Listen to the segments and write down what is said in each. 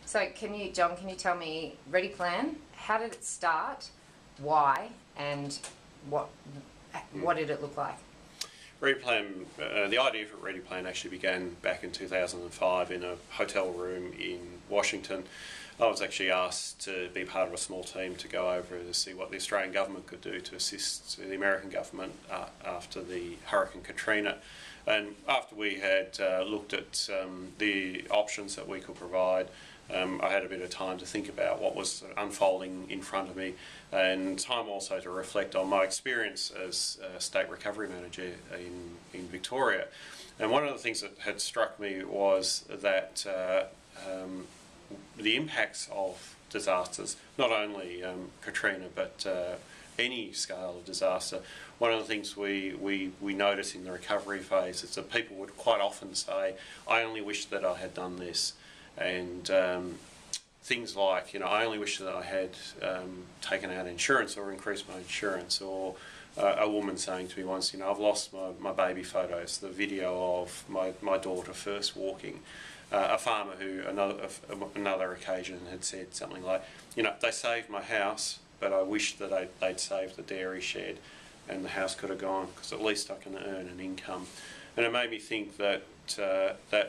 So John, can you tell me, Rediplan, how did it start, why, and what did it look like? Rediplan, the idea for Rediplan actually began back in 2005 in a hotel room in Washington. I was actually asked to be part of a small team to go over to see what the Australian government could do to assist the American government after the Hurricane Katrina. And after we had looked at the options that we could provide, I had a bit of time to think about what was unfolding in front of me, and time also to reflect on my experience as a state recovery manager in Victoria. And one of the things that had struck me was that the impacts of disasters, not only Katrina but any scale of disaster, one of the things we notice in the recovery phase is that people would quite often say, I only wish that I had done this. And things like, I only wish that I had taken out insurance or increased my insurance, or a woman saying to me once, I've lost my baby photos, the video of my daughter first walking. A farmer who, another occasion, had said something like, they saved my house, but I wish that they'd saved the dairy shed and the house could have gone, because at least I can earn an income. And it made me think that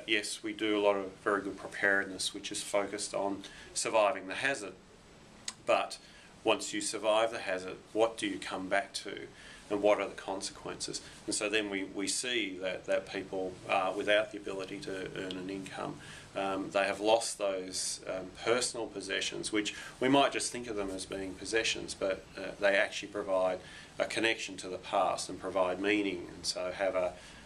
yes, we do a lot of very good preparedness, which is focused on surviving the hazard. But once you survive the hazard, what do you come back to, and what are the consequences? And so then we see that people without the ability to earn an income, they have lost those personal possessions, which we might just think of them as being possessions, but they actually provide a connection to the past and provide meaning, and so have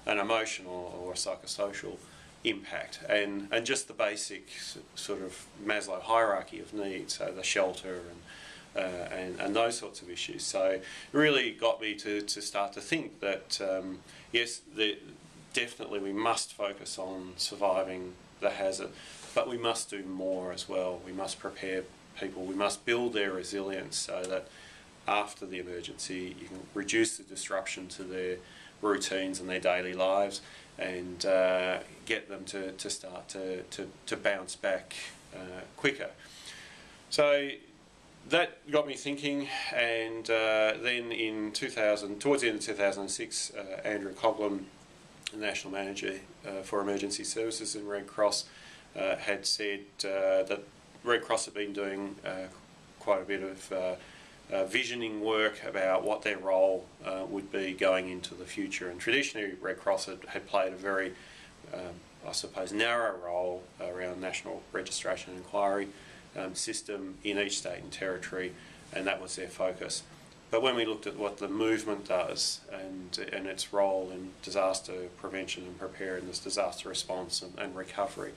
an emotional or a psychosocial impact, and just the basic sort of Maslow hierarchy of needs, so the shelter and those sorts of issues. So it really got me to start to think that yes, definitely we must focus on surviving the hazard, but we must do more as well. We must prepare people, we must build their resilience so that after the emergency you can reduce the disruption to their routines and their daily lives, and get them to start to bounce back quicker. So that got me thinking, and then in towards the end of 2006, Andrew Coughlin, the National Manager for Emergency Services in Red Cross, had said that Red Cross had been doing quite a bit of visioning work about what their role would be going into the future. And traditionally Red Cross had played a very, I suppose, narrow role around national registration and inquiry system in each state and territory, and that was their focus. But when we looked at what the movement does and its role in disaster prevention and preparedness, disaster response and recovery,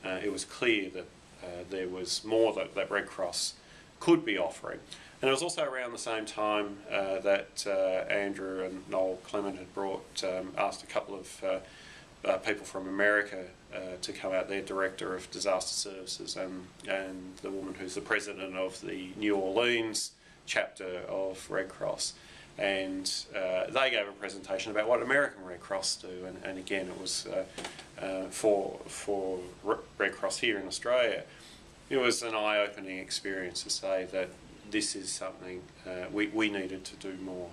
it was clear that there was more that Red Cross could be offering. And it was also around the same time that Andrew and Noel Clement had asked a couple of people from America to come out, their Director of Disaster Services and the woman who's the President of the New Orleans chapter of Red Cross. And they gave a presentation about what American Red Cross do, and again it was for Red Cross here in Australia. It was an eye-opening experience to say that this is something we needed to do more.